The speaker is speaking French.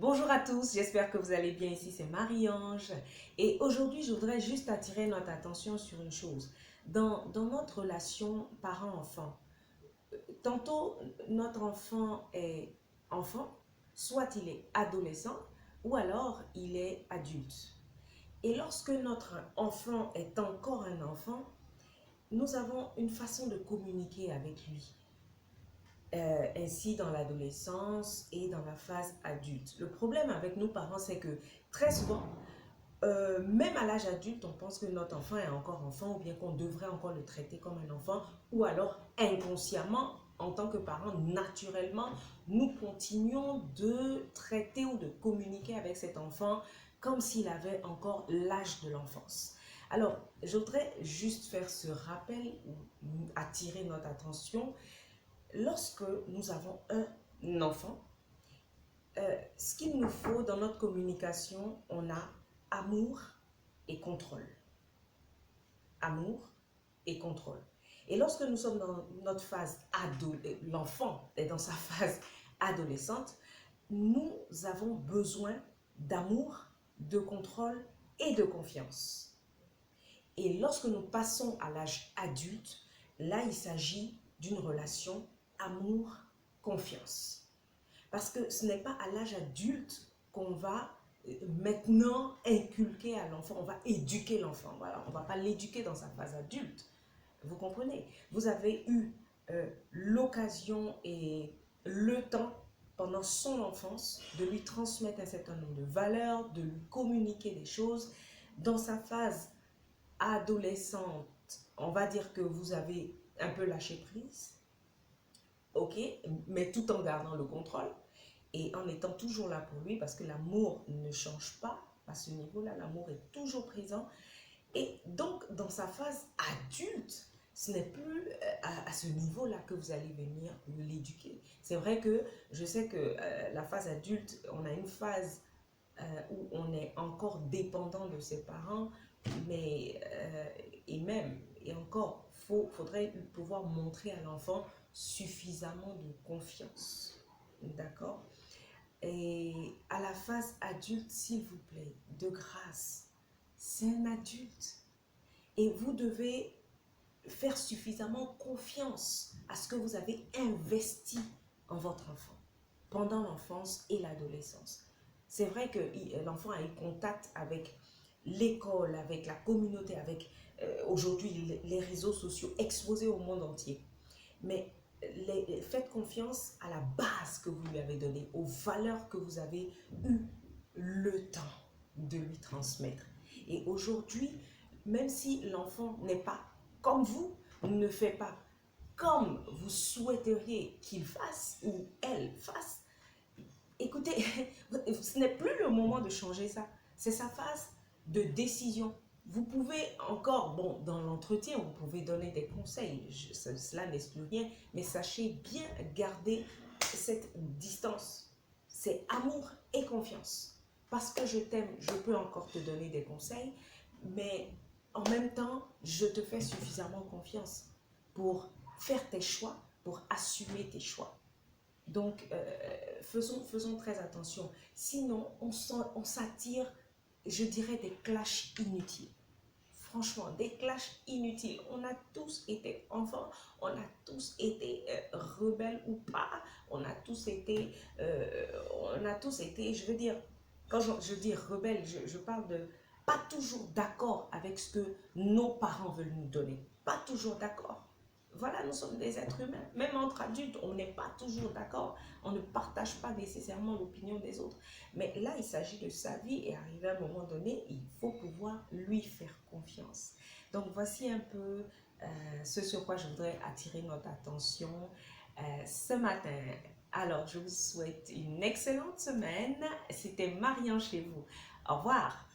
Bonjour à tous, j'espère que vous allez bien. Ici c'est Marie-Ange et aujourd'hui je voudrais juste attirer notre attention sur une chose. Dans notre relation parent-enfant, tantôt notre enfant est enfant, soit il est adolescent ou alors il est adulte. Et lorsque notre enfant est encore un enfant, nous avons une façon de communiquer avec lui. Ainsi dans l'adolescence et dans la phase adulte. Le problème avec nous parents, c'est que très souvent, même à l'âge adulte, on pense que notre enfant est encore enfant ou bien qu'on devrait encore le traiter comme un enfant ou alors inconsciemment, en tant que parents, naturellement, nous continuons de traiter ou de communiquer avec cet enfant comme s'il avait encore l'âge de l'enfance. Alors, je voudrais juste faire ce rappel ou attirer notre attention. Lorsque nous avons un enfant, ce qu'il nous faut dans notre communication, on a amour et contrôle. Amour et contrôle. Et lorsque nous sommes dans notre phase l'enfant est dans sa phase adolescente, nous avons besoin d'amour, de contrôle et de confiance. Et lorsque nous passons à l'âge adulte, là il s'agit d'une relation amour, confiance. Parce que ce n'est pas à l'âge adulte qu'on va maintenant inculquer à l'enfant, on va éduquer l'enfant. Voilà, on ne va pas l'éduquer dans sa phase adulte. Vous comprenez? Vous avez eu l'occasion et le temps pendant son enfance de lui transmettre un certain nombre de valeurs, de lui communiquer des choses. Dans sa phase adolescente, on va dire que vous avez un peu lâché prise. Ok, mais tout en gardant le contrôle et en étant toujours là pour lui parce que l'amour ne change pas à ce niveau-là, l'amour est toujours présent. Et donc, dans sa phase adulte, ce n'est plus à ce niveau-là que vous allez venir l'éduquer. C'est vrai que je sais que la phase adulte, on a une phase où on est encore dépendant de ses parents, mais et encore, faudrait pouvoir montrer à l'enfant suffisamment de confiance. D'accord? Et à la phase adulte, s'il vous plaît, de grâce, c'est un adulte. Et vous devez faire suffisamment confiance à ce que vous avez investi en votre enfant pendant l'enfance et l'adolescence. C'est vrai que l'enfant a eu contact avec l'école, avec la communauté, avec aujourd'hui les réseaux sociaux exposés au monde entier. Mais faites confiance à la base que vous lui avez donnée, aux valeurs que vous avez eu le temps de lui transmettre. Et aujourd'hui, même si l'enfant n'est pas comme vous, ne fait pas comme vous souhaiteriez qu'il fasse ou elle fasse, écoutez, ce n'est plus le moment de changer ça. C'est sa phase de décision. Vous pouvez encore, bon, dans l'entretien, vous pouvez donner des conseils. Cela n'exclut rien, mais sachez bien garder cette distance. C'est amour et confiance. Parce que je t'aime, je peux encore te donner des conseils, mais en même temps, je te fais suffisamment confiance pour faire tes choix, pour assumer tes choix. Donc, faisons très attention. Sinon, on s'attire, je dirais, des clashs inutiles. Franchement, des clashs inutiles. On a tous été enfants, on a tous été rebelles ou pas, on a tous été, je veux dire, quand je dis rebelle, je parle de pas toujours d'accord avec ce que nos parents veulent nous donner. Pas toujours d'accord. Voilà, nous sommes des êtres humains. Même entre adultes, on n'est pas toujours d'accord. On ne partage pas nécessairement l'opinion des autres. Mais là, il s'agit de sa vie et arrivé à un moment donné, il faut pouvoir lui faire confiance. Donc, voici un peu ce sur quoi je voudrais attirer notre attention ce matin. Alors, je vous souhaite une excellente semaine. C'était Marianne chez vous. Au revoir.